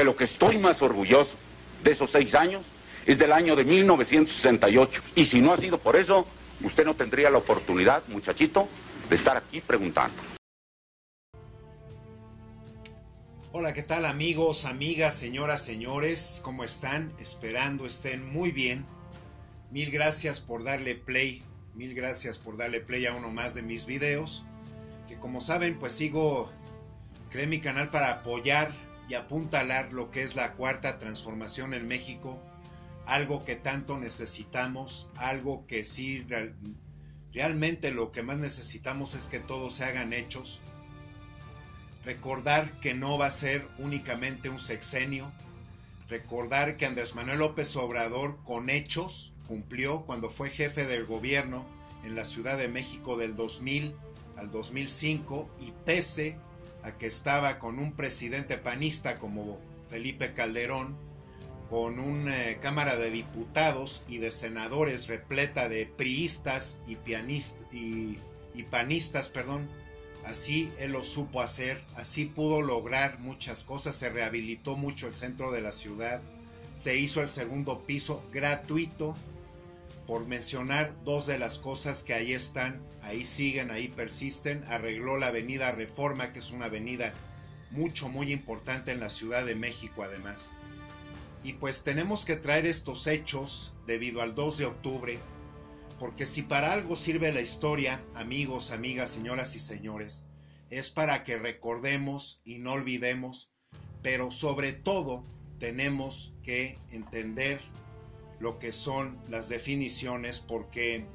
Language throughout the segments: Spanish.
Pero de lo que estoy más orgulloso de esos 6 años es del año de 1968. Y si no ha sido por eso, usted no tendría la oportunidad, muchachito, de estar aquí preguntando. Hola, ¿qué tal amigos, amigas, señoras, señores? ¿Cómo están? Esperando estén muy bien. Mil gracias por darle play. Mil gracias por darle play a uno más de mis videos. Que como saben, pues creé mi canal para apoyar y apuntalar lo que es la cuarta transformación en México. Algo que tanto necesitamos, algo que sí, realmente lo que más necesitamos es que todos se hagan hechos. Recordar que no va a ser únicamente un sexenio. Recordar que Andrés Manuel López Obrador con hechos cumplió cuando fue jefe del gobierno en la Ciudad de México del 2000 al 2005 y pese a que estaba con un presidente panista como Felipe Calderón, con una Cámara de Diputados y de Senadores repleta de priistas y panistas, así él lo supo hacer, así pudo lograr muchas cosas, se rehabilitó mucho el centro de la ciudad, se hizo el segundo piso gratuito, por mencionar dos de las cosas que ahí están, ahí siguen, ahí persisten. Arregló la avenida Reforma, que es una avenida muy importante en la Ciudad de México además. Y pues tenemos que traer estos hechos debido al 2 de octubre, porque si para algo sirve la historia, amigos, amigas, señoras y señores, es para que recordemos y no olvidemos, pero sobre todo tenemos que entender lo que son las definiciones, porque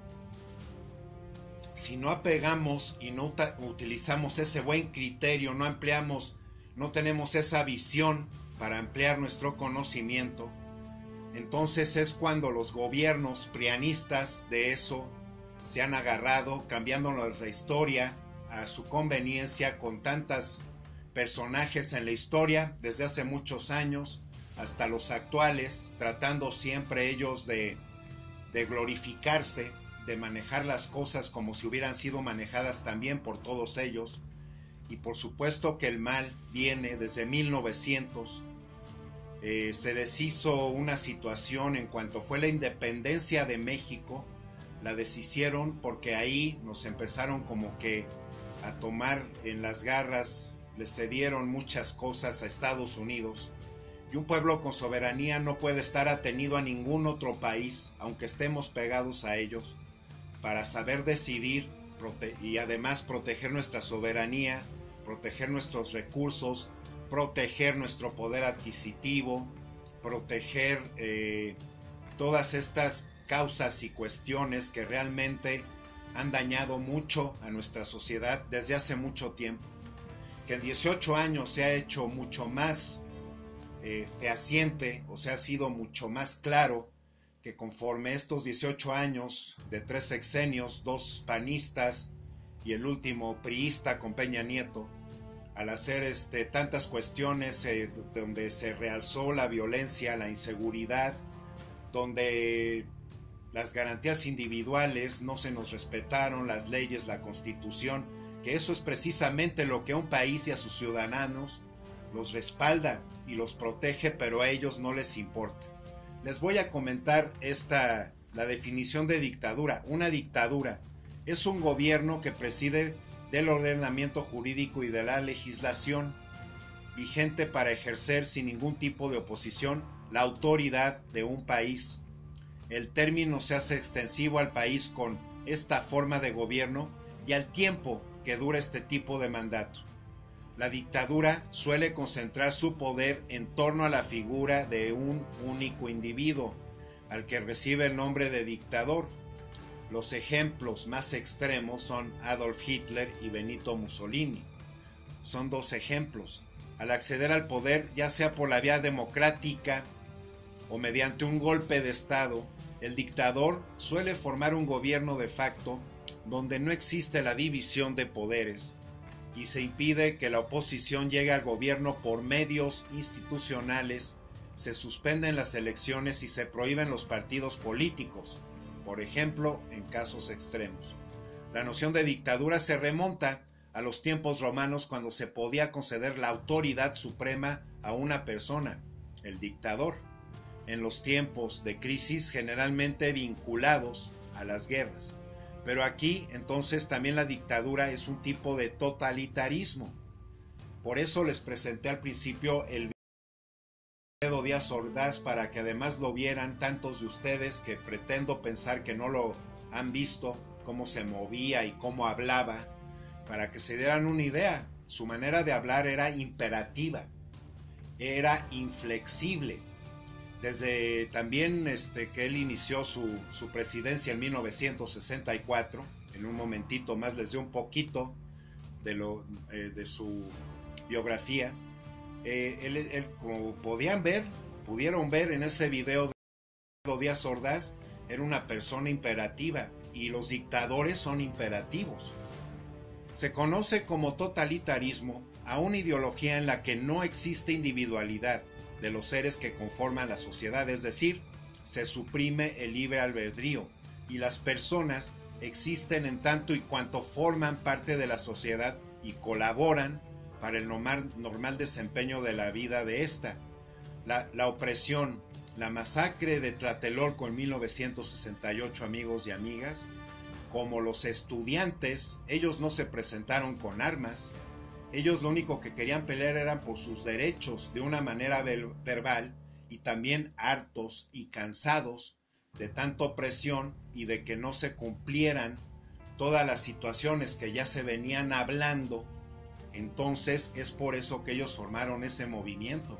si no apegamos y no utilizamos ese buen criterio, no ampliamos, no tenemos esa visión para ampliar nuestro conocimiento, entonces es cuando los gobiernos prianistas de eso se han agarrado, cambiándonos la historia a su conveniencia con tantos personajes en la historia desde hace muchos años hasta los actuales, tratando siempre ellos de glorificarse, de manejar las cosas como si hubieran sido manejadas también por todos ellos. Y por supuesto que el mal viene desde 1900. Se deshizo una situación en cuanto fue la independencia de México, la deshicieron porque ahí nos empezaron como que a tomar en las garras, les cedieron muchas cosas a Estados Unidos. Y un pueblo con soberanía no puede estar atenido a ningún otro país, aunque estemos pegados a ellos, para saber decidir y además proteger nuestra soberanía, proteger nuestros recursos, proteger nuestro poder adquisitivo, proteger todas estas causas y cuestiones que realmente han dañado mucho a nuestra sociedad desde hace mucho tiempo. Que en 18 años se ha hecho mucho más fehaciente, o sea, ha sido mucho más claro que conforme estos 18 años de 3 sexenios, 2 panistas y el último priista con Peña Nieto, al hacer tantas cuestiones donde se realzó la violencia, la inseguridad, donde las garantías individuales no se nos respetaron, las leyes, la Constitución, que eso es precisamente lo que a un país y a sus ciudadanos los respalda y los protege, pero a ellos no les importa. Les voy a comentar la definición de dictadura. Una dictadura es un gobierno que preside del ordenamiento jurídico y de la legislación vigente para ejercer sin ningún tipo de oposición la autoridad de un país. El término se hace extensivo al país con esta forma de gobierno y al tiempo que dura este tipo de mandato. La dictadura suele concentrar su poder en torno a la figura de un único individuo, al que recibe el nombre de dictador. Los ejemplos más extremos son Adolf Hitler y Benito Mussolini. Son dos ejemplos. Al acceder al poder, ya sea por la vía democrática o mediante un golpe de Estado, el dictador suele formar un gobierno de facto donde no existe la división de poderes y se impide que la oposición llegue al gobierno por medios institucionales, se suspenden las elecciones y se prohíben los partidos políticos, por ejemplo, en casos extremos. La noción de dictadura se remonta a los tiempos romanos, cuando se podía conceder la autoridad suprema a una persona, el dictador, en los tiempos de crisis generalmente vinculados a las guerras. Pero aquí entonces también la dictadura es un tipo de totalitarismo. Por eso les presenté al principio el video de Díaz Ordaz, para que además lo vieran tantos de ustedes que pretendo pensar que no lo han visto, cómo se movía y cómo hablaba, para que se dieran una idea. Su manera de hablar era imperativa, era inflexible. Desde también que él inició su presidencia en 1964, en un momentito más les doy un poquito de su biografía. Él, como pudieron ver en ese video de Díaz Ordaz, era una persona imperativa, y los dictadores son imperativos. Se conoce como totalitarismo a una ideología en la que no existe individualidad de los seres que conforman la sociedad, es decir, se suprime el libre albedrío y las personas existen en tanto y cuanto forman parte de la sociedad y colaboran para el normal desempeño de la vida de esta. La opresión, la masacre de Tlatelolco en 1968, amigos y amigas, como los estudiantes, ellos no se presentaron con armas. Ellos lo único que querían pelear eran por sus derechos de una manera verbal, y también hartos y cansados de tanta opresión y de que no se cumplieran todas las situaciones que ya se venían hablando. Entonces es por eso que ellos formaron ese movimiento.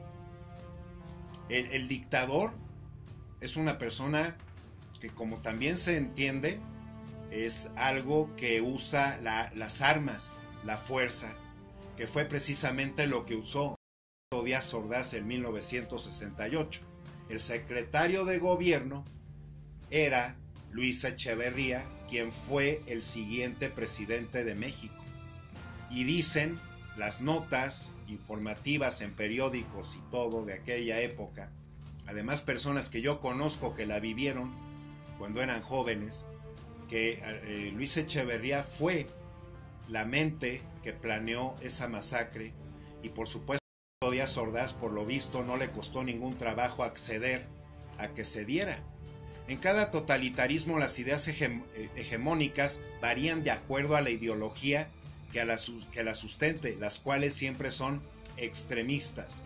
El dictador es una persona que, como también se entiende, es algo que usa las armas, la fuerza, que fue precisamente lo que usó Díaz Ordaz en 1968. El secretario de gobierno era Luis Echeverría, quien fue el siguiente presidente de México. Y dicen las notas informativas en periódicos y todo de aquella época, además personas que yo conozco que la vivieron cuando eran jóvenes, que Luis Echeverría fue la mente que planeó esa masacre, y por supuesto Díaz Ordaz, por lo visto, no le costó ningún trabajo acceder a que se diera. En cada totalitarismo las ideas hegemónicas varían de acuerdo a la ideología que la sustente, las cuales siempre son extremistas.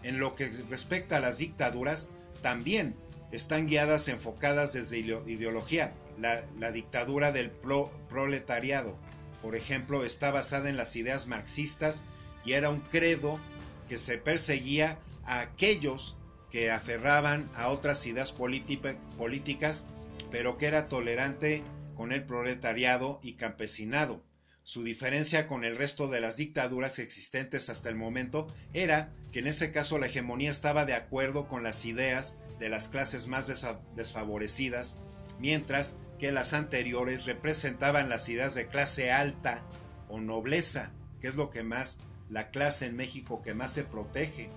En lo que respecta a las dictaduras, también están guiadas, enfocadas desde ideología. La dictadura del proletariado, por ejemplo, está basada en las ideas marxistas y era un credo que se perseguía a aquellos que aferraban a otras ideas políticas, pero que era tolerante con el proletariado y campesinado. Su diferencia con el resto de las dictaduras existentes hasta el momento era que en ese caso la hegemonía estaba de acuerdo con las ideas de las clases más desfavorecidas, mientras que las anteriores representaban las ideas de clase alta o nobleza, que es lo que más, la clase en México que más se protege,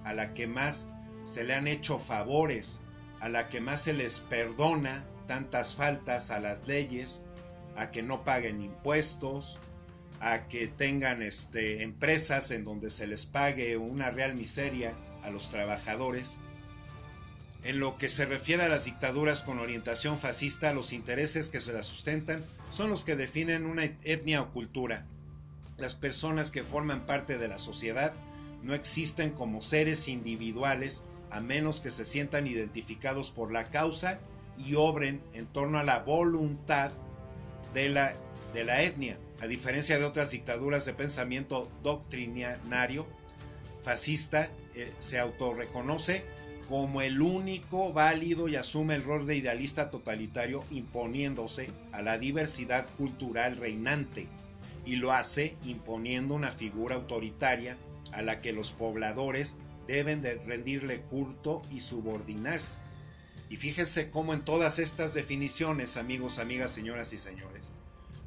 a la que más se le han hecho favores, a la que más se les perdona tantas faltas a las leyes, a que no paguen impuestos, a que tengan empresas en donde se les pague una real miseria a los trabajadores. En lo que se refiere a las dictaduras con orientación fascista, los intereses que se las sustentan son los que definen una etnia o cultura. Las personas que forman parte de la sociedad no existen como seres individuales a menos que se sientan identificados por la causa y obren en torno a la voluntad de la etnia. A diferencia de otras dictaduras de pensamiento doctrinario fascista, se autorreconoce como el único válido y asume el rol de idealista totalitario, imponiéndose a la diversidad cultural reinante, y lo hace imponiendo una figura autoritaria a la que los pobladores deben de rendirle culto y subordinarse. Y fíjense cómo en todas estas definiciones, amigos, amigas, señoras y señores,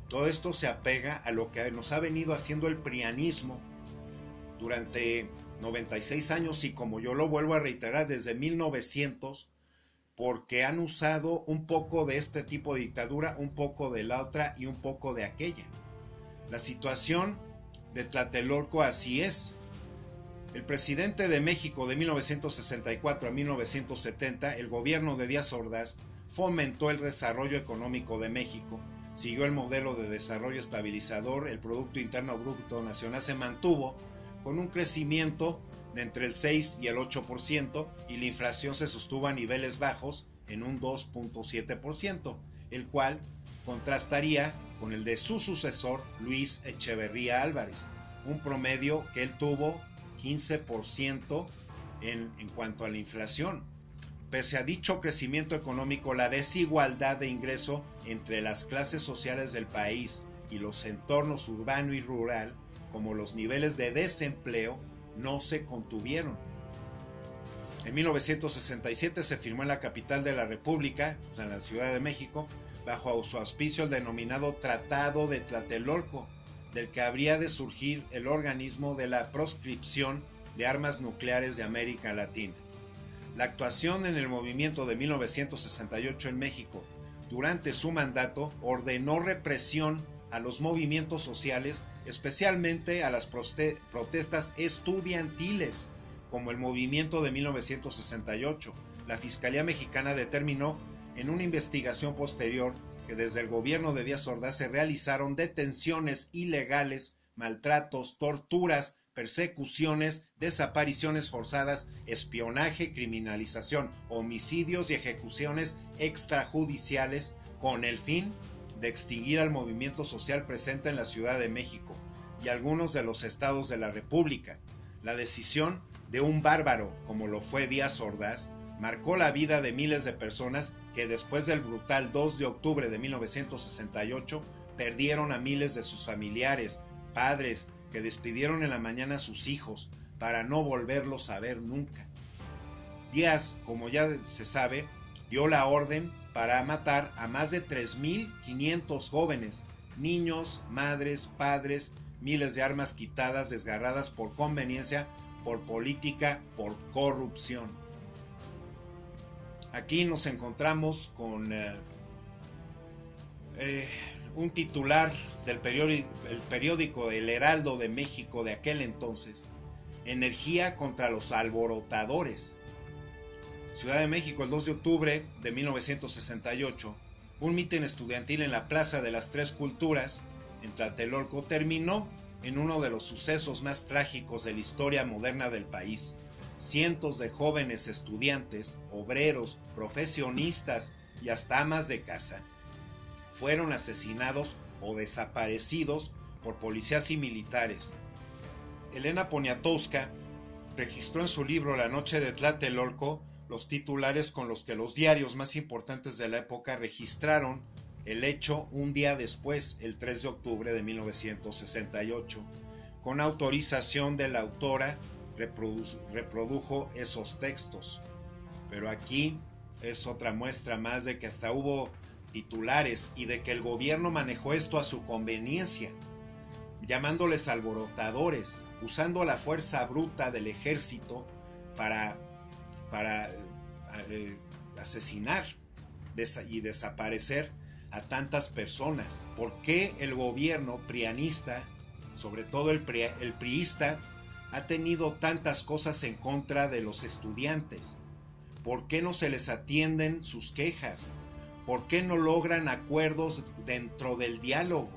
todo esto se apega a lo que nos ha venido haciendo el prianismo durante 96 años, y como yo lo vuelvo a reiterar, desde 1900, porque han usado un poco de este tipo de dictadura, un poco de la otra y un poco de aquella. La situación de Tlatelolco así es. El presidente de México de 1964 a 1970, el gobierno de Díaz Ordaz, fomentó el desarrollo económico de México, siguió el modelo de desarrollo estabilizador, el Producto Interno Bruto Nacional se mantuvo con un crecimiento de entre el 6 y el 8% y la inflación se sostuvo a niveles bajos en un 2.7%, el cual contrastaría con el de su sucesor Luis Echeverría Álvarez, un promedio que él tuvo 15% en cuanto a la inflación. Pese a dicho crecimiento económico, la desigualdad de ingreso entre las clases sociales del país y los entornos urbano y rural, como los niveles de desempleo, no se contuvieron. En 1967 se firmó en la capital de la República, o sea, en la Ciudad de México, bajo su auspicio el denominado Tratado de Tlatelolco, del que habría de surgir el organismo de la proscripción de armas nucleares de América Latina. La actuación en el movimiento de 1968 en México durante su mandato ordenó represión a los movimientos sociales, especialmente a las protestas estudiantiles, como el movimiento de 1968. La Fiscalía Mexicana determinó en una investigación posterior que desde el gobierno de Díaz Ordaz se realizaron detenciones ilegales, maltratos, torturas, persecuciones, desapariciones forzadas, espionaje, criminalización, homicidios y ejecuciones extrajudiciales con el fin de extinguir al movimiento social presente en la Ciudad de México y algunos de los estados de la República. La decisión de un bárbaro como lo fue Díaz Ordaz marcó la vida de miles de personas que después del brutal 2 de octubre de 1968 perdieron a miles de sus familiares, padres, que despidieron en la mañana a sus hijos para no volverlos a ver nunca. Díaz, como ya se sabe, dio la orden para matar a más de 3.500 jóvenes, niños, madres, padres, miles de armas quitadas, desgarradas por conveniencia, por política, por corrupción. Aquí nos encontramos con un titular del periódico El Heraldo de México de aquel entonces: energía contra los alborotadores. Ciudad de México, el 2 de octubre de 1968, un mitin estudiantil en la Plaza de las Tres Culturas, en Tlatelolco, terminó en uno de los sucesos más trágicos de la historia moderna del país. Cientos de jóvenes estudiantes, obreros, profesionistas y hasta amas de casa fueron asesinados o desaparecidos por policías y militares. Elena Poniatowska registró en su libro La Noche de Tlatelolco los titulares con los que los diarios más importantes de la época registraron el hecho un día después, el 3 de octubre de 1968. Con autorización de la autora, reprodujo esos textos. Pero aquí es otra muestra más de que hasta hubo titulares y de que el gobierno manejó esto a su conveniencia, llamándoles alborotadores, usando la fuerza bruta del ejército para asesinar y desaparecer a tantas personas. ¿Por qué el gobierno prianista, sobre todo el priista, ha tenido tantas cosas en contra de los estudiantes? ¿Por qué no se les atienden sus quejas? ¿Por qué no logran acuerdos dentro del diálogo?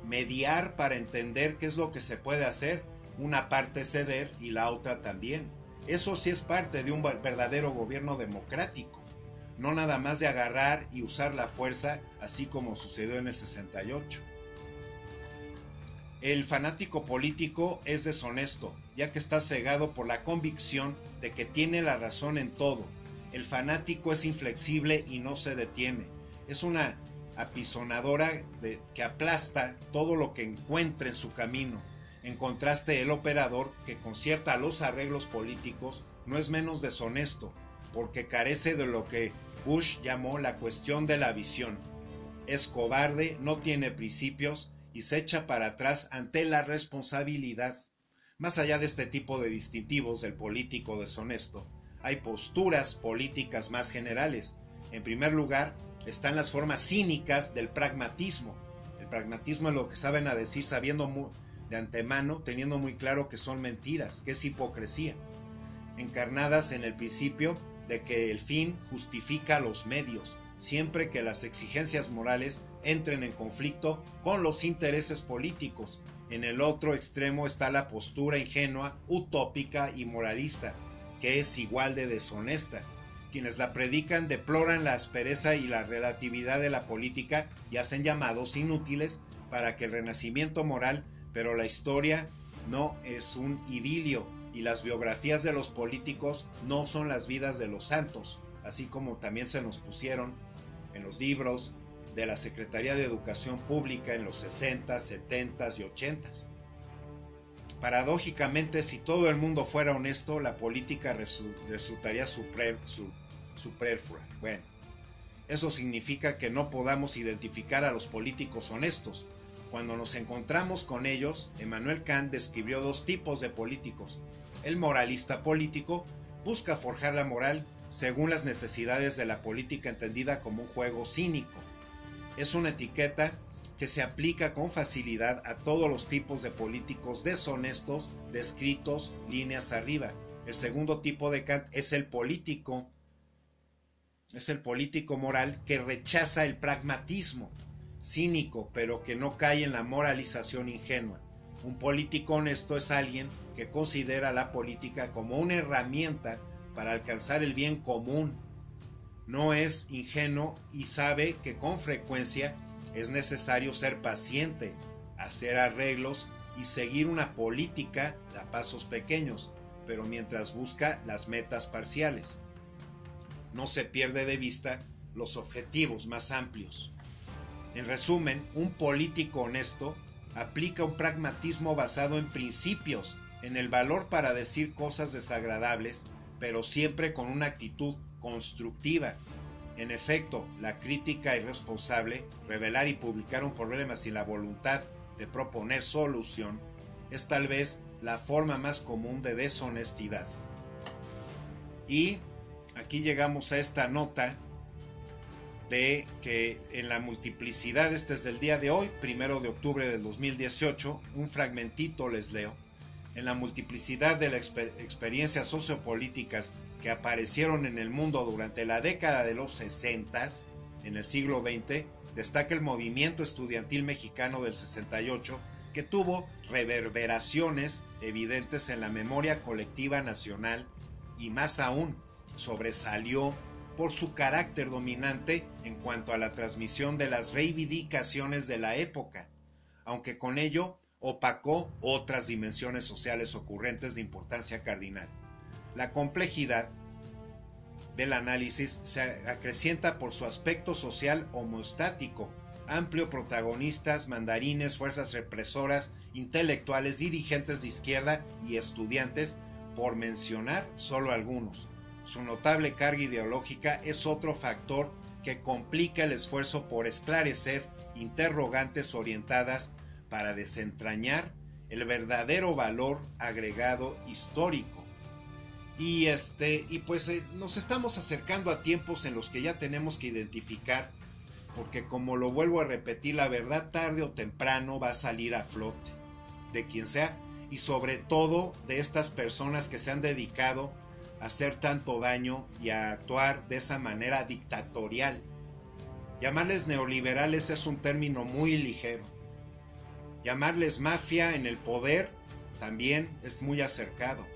Mediar para entender qué es lo que se puede hacer, una parte ceder y la otra también. Eso sí es parte de un verdadero gobierno democrático, no nada más de agarrar y usar la fuerza, así como sucedió en el 68. El fanático político es deshonesto, ya que está cegado por la convicción de que tiene la razón en todo. El fanático es inflexible y no se detiene. Es una apisonadora que aplasta todo lo que encuentre en su camino. En contraste, el operador, que concierta los arreglos políticos, no es menos deshonesto, porque carece de lo que Bush llamó la cuestión de la visión. Es cobarde, no tiene principios y se echa para atrás ante la responsabilidad. Más allá de este tipo de distintivos del político deshonesto, hay posturas políticas más generales. En primer lugar, están las formas cínicas del pragmatismo. El pragmatismo es lo que saben a decir sabiendo de antemano, teniendo muy claro que son mentiras, que es hipocresía, encarnadas en el principio de que el fin justifica los medios, siempre que las exigencias morales entren en conflicto con los intereses políticos. En el otro extremo está la postura ingenua, utópica y moralista, que es igual de deshonesta. Quienes la predican deploran la aspereza y la relatividad de la política y hacen llamados inútiles para que el renacimiento moral, pero la historia no es un idilio y las biografías de los políticos no son las vidas de los santos, así como también se nos pusieron en los libros de la Secretaría de Educación Pública en los 60, 70 y 80. Paradójicamente, si todo el mundo fuera honesto, la política resultaría superflua. Bueno, eso significa que no podamos identificar a los políticos honestos. Cuando nos encontramos con ellos, Immanuel Kant describió dos tipos de políticos. El moralista político busca forjar la moral según las necesidades de la política entendida como un juego cínico. Es una etiqueta que se aplica con facilidad a todos los tipos de políticos deshonestos descritos líneas arriba. El segundo tipo de Kant es el político moral que rechaza el pragmatismo cínico, pero que no cae en la moralización ingenua. Un político honesto es alguien que considera la política como una herramienta para alcanzar el bien común. No es ingenuo y sabe que con frecuencia es necesario ser paciente, hacer arreglos y seguir una política a pasos pequeños, pero mientras busca las metas parciales. No se pierde de vista los objetivos más amplios. En resumen, un político honesto aplica un pragmatismo basado en principios, en el valor para decir cosas desagradables, pero siempre con una actitud constructiva. En efecto, la crítica irresponsable, revelar y publicar un problema sin la voluntad de proponer solución, es tal vez la forma más común de deshonestidad. Y aquí llegamos a esta nota de que en la multiplicidad, este es del día de hoy, 1 de octubre del 2018, un fragmentito les leo. En la multiplicidad de las experiencias sociopolíticas que aparecieron en el mundo durante la década de los 60, en el siglo XX, destaca el movimiento estudiantil mexicano del 68, que tuvo reverberaciones evidentes en la memoria colectiva nacional y más aún sobresalió por su carácter dominante en cuanto a la transmisión de las reivindicaciones de la época, aunque con ello opacó otras dimensiones sociales ocurrentes de importancia cardinal. La complejidad del análisis se acrecienta por su aspecto social homeostático, amplio protagonistas, mandarines, fuerzas represoras, intelectuales, dirigentes de izquierda y estudiantes, por mencionar solo algunos. Su notable carga ideológica es otro factor que complica el esfuerzo por esclarecer interrogantes orientadas para desentrañar el verdadero valor agregado histórico. Y pues nos estamos acercando a tiempos en los que ya tenemos que identificar, porque como lo vuelvo a repetir, la verdad tarde o temprano va a salir a flote, de quien sea, y sobre todo de estas personas que se han dedicado a hacer tanto daño y a actuar de esa manera dictatorial. Llamarles neoliberales es un término muy ligero. Llamarles mafia en el poder también es muy acercado.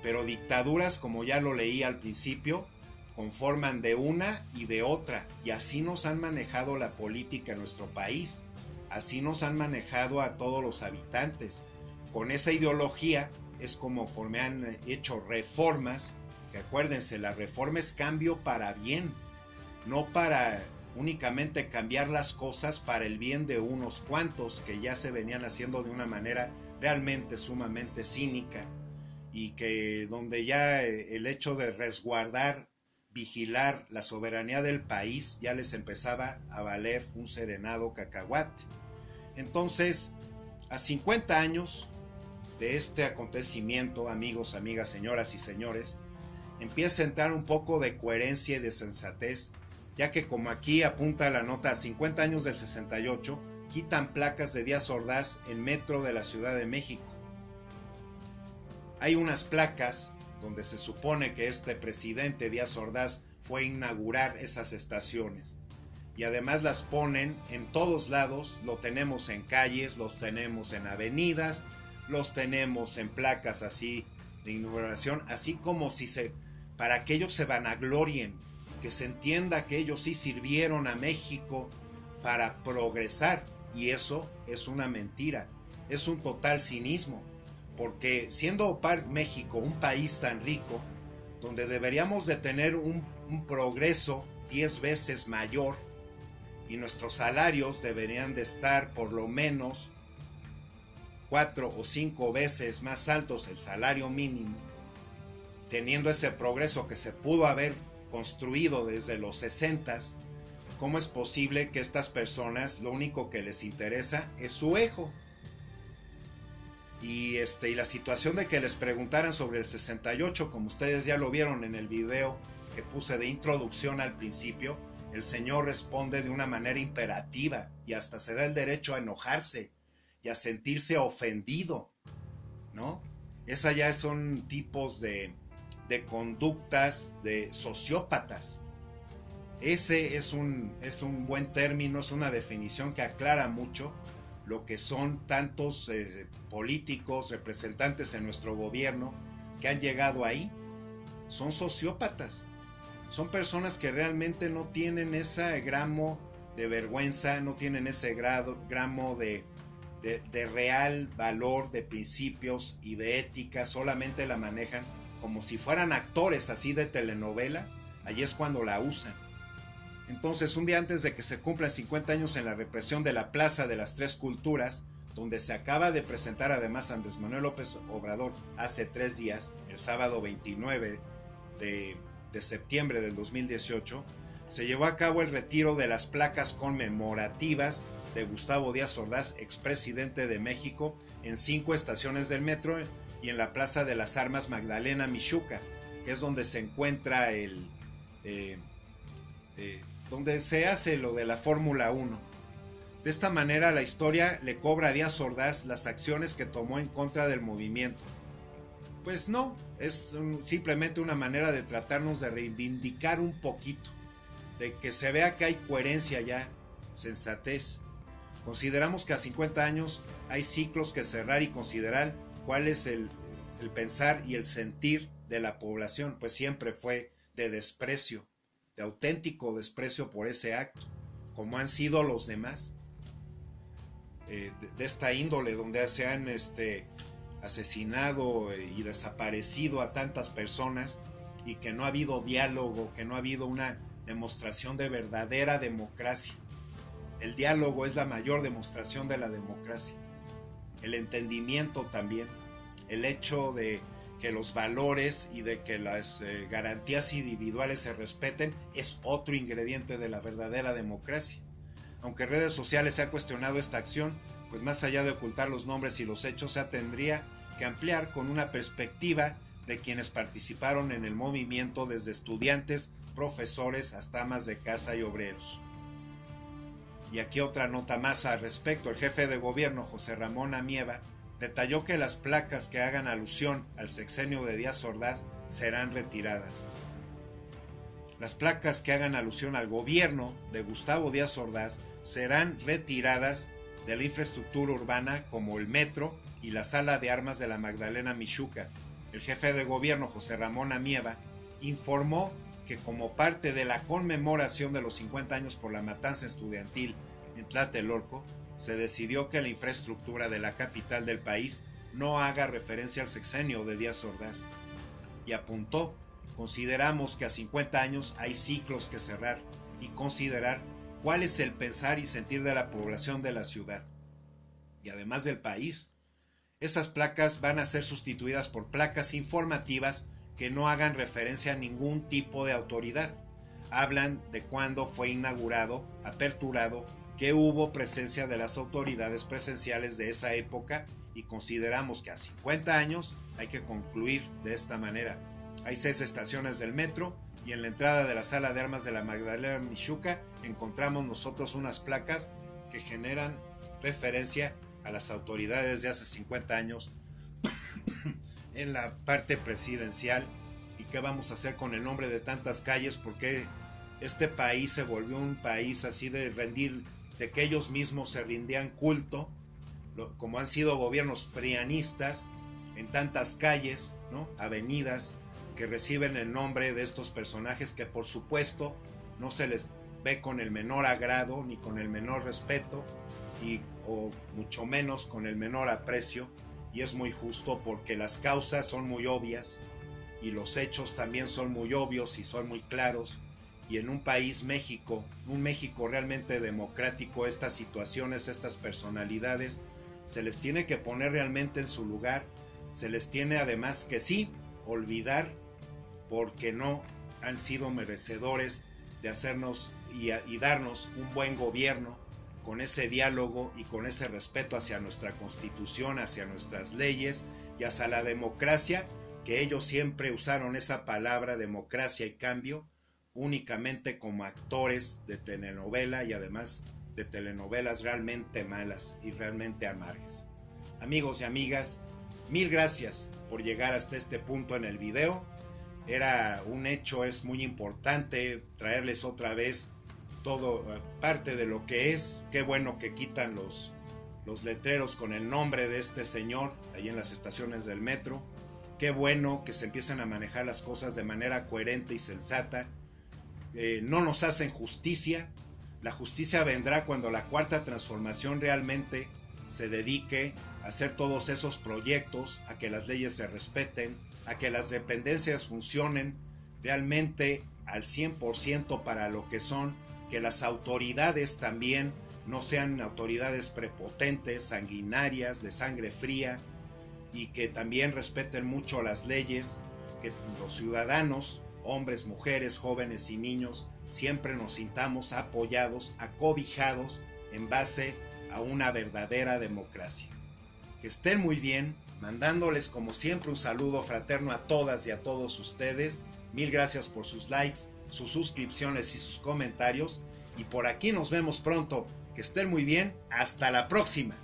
Pero dictaduras, como ya lo leí al principio, conforman de una y de otra, y así nos han manejado la política en nuestro país, así nos han manejado a todos los habitantes. Con esa ideología es como han hecho reformas, que acuérdense, la reforma es cambio para bien, no para únicamente cambiar las cosas para el bien de unos cuantos que ya se venían haciendo de una manera realmente sumamente cínica, y que donde ya el hecho de resguardar, vigilar la soberanía del país ya les empezaba a valer un serenado cacahuate. Entonces, a 50 años de este acontecimiento, amigos, amigas, señoras y señores, empieza a entrar un poco de coherencia y de sensatez, ya que como aquí apunta la nota, a 50 años del 68, quitan placas de Díaz Ordaz en metro de la Ciudad de México. Hay unas placas donde se supone que este presidente Díaz Ordaz fue a inaugurar esas estaciones. Y además las ponen en todos lados, lo tenemos en calles, los tenemos en avenidas, los tenemos en placas así de inauguración, así como si para que ellos se vanaglorien, que se entienda que ellos sí sirvieron a México para progresar. Y eso es una mentira, es un total cinismo, porque siendo México un país tan rico, donde deberíamos de tener un progreso 10 veces mayor, y nuestros salarios deberían de estar por lo menos 4 o 5 veces más altos el salario mínimo, teniendo ese progreso que se pudo haber construido desde los 60s, ¿cómo es posible que estas personas lo único que les interesa es su ego? Y la situación de que les preguntaran sobre el 68, como ustedes ya lo vieron en el video que puse de introducción al principio, el señor responde de una manera imperativa y hasta se da el derecho a enojarse y a sentirse ofendido, ¿no? Esas ya son tipos de conductas de sociópatas. Ese es un buen término, es una definición que aclara mucho lo que son tantos políticos, representantes en nuestro gobierno que han llegado ahí. Son sociópatas. Son personas que realmente no tienen ese gramo de vergüenza, no tienen ese gramo de real valor, de principios y de ética, solamente la manejan como si fueran actores así de telenovela. Allí es cuando la usan. Entonces, un día antes de que se cumplan 50 años en la represión de la Plaza de las Tres Culturas, donde se acaba de presentar además Andrés Manuel López Obrador hace 3 días, el sábado 29 de septiembre del 2018, se llevó a cabo el retiro de las placas conmemorativas de Gustavo Díaz Ordaz, expresidente de México, en 5 estaciones del metro y en la Plaza de las Armas Magdalena Mixhuca, que es donde se encuentra donde se hace lo de la Fórmula 1. De esta manera la historia le cobra a Díaz Ordaz las acciones que tomó en contra del movimiento. Pues no, es simplemente una manera de tratarnos de reivindicar un poquito, de que se vea que hay coherencia ya, sensatez. Consideramos que a 50 años hay ciclos que cerrar y considerar cuál es el pensar y el sentir de la población, pues siempre fue de desprecio, de auténtico desprecio por ese acto, como han sido los demás, de esta índole, donde se han asesinado y desaparecido a tantas personas y que no ha habido diálogo, que no ha habido una demostración de verdadera democracia. El diálogo es la mayor demostración de la democracia. El entendimiento también, el hecho de que los valores y de que las garantías individuales se respeten es otro ingrediente de la verdadera democracia. Aunque en redes sociales se ha cuestionado esta acción, pues más allá de ocultar los nombres y los hechos, se tendría que ampliar con una perspectiva de quienes participaron en el movimiento, desde estudiantes, profesores hasta amas de casa y obreros. Y aquí otra nota más al respecto. El jefe de gobierno, José Ramón Amieva, detalló que las placas que hagan alusión al sexenio de Díaz Ordaz serán retiradas. Las placas que hagan alusión al gobierno de Gustavo Díaz Ordaz serán retiradas de la infraestructura urbana, como el metro y la sala de armas de la Magdalena Mixhuca. El jefe de gobierno, José Ramón Amieva, informó que como parte de la conmemoración de los 50 años por la matanza estudiantil en Tlatelolco, se decidió que la infraestructura de la capital del país no haga referencia al sexenio de Díaz Ordaz. Y apuntó: consideramos que a 50 años hay ciclos que cerrar y considerar cuál es el pensar y sentir de la población de la ciudad y además del país. Esas placas van a ser sustituidas por placas informativas que no hagan referencia a ningún tipo de autoridad. Hablan de cuándo fue inaugurado, aperturado, que hubo presencia de las autoridades presenciales de esa época, y consideramos que a 50 años hay que concluir de esta manera. Hay 6 estaciones del metro y en la entrada de la sala de armas de la Magdalena Mixhuca encontramos nosotros unas placas que generan referencia a las autoridades de hace 50 años en la parte presidencial. ¿Y qué vamos a hacer con el nombre de tantas calles? Porque este país se volvió un país así de rendir, de que ellos mismos se rindían culto, como han sido gobiernos prianistas, en tantas calles, ¿no? Avenidas que reciben el nombre de estos personajes que por supuesto no se les ve con el menor agrado ni con el menor respeto, o mucho menos con el menor aprecio. Y es muy justo, porque las causas son muy obvias y los hechos también son muy obvios y son muy claros. Y en un país, México, un México realmente democrático, estas situaciones, estas personalidades, se les tiene que poner realmente en su lugar. Se les tiene además que sí olvidar, porque no han sido merecedores de hacernos y darnos un buen gobierno, con ese diálogo y con ese respeto hacia nuestra Constitución, hacia nuestras leyes y hacia la democracia, que ellos siempre usaron esa palabra democracia y cambio únicamente como actores de telenovela, y además de telenovelas realmente malas y realmente amargas. Amigos y amigas, mil gracias por llegar hasta este punto en el video. Era un hecho, es muy importante traerles otra vez todo parte de lo que es. Qué bueno que quitan los letreros con el nombre de este señor ahí en las estaciones del metro. Qué bueno que se empiezan a manejar las cosas de manera coherente y sensata. No nos hacen justicia. La justicia vendrá cuando la Cuarta Transformación realmente se dedique a hacer todos esos proyectos, a que las leyes se respeten, a que las dependencias funcionen realmente al 100% para lo que son, que las autoridades también no sean autoridades prepotentes, sanguinarias, de sangre fría, y que también respeten mucho las leyes, que los ciudadanos, hombres, mujeres, jóvenes y niños, siempre nos sintamos apoyados, acobijados en base a una verdadera democracia. Que estén muy bien, mandándoles como siempre un saludo fraterno a todas y a todos ustedes. Mil gracias por sus likes, sus suscripciones y sus comentarios. Y por aquí nos vemos pronto. Que estén muy bien. Hasta la próxima.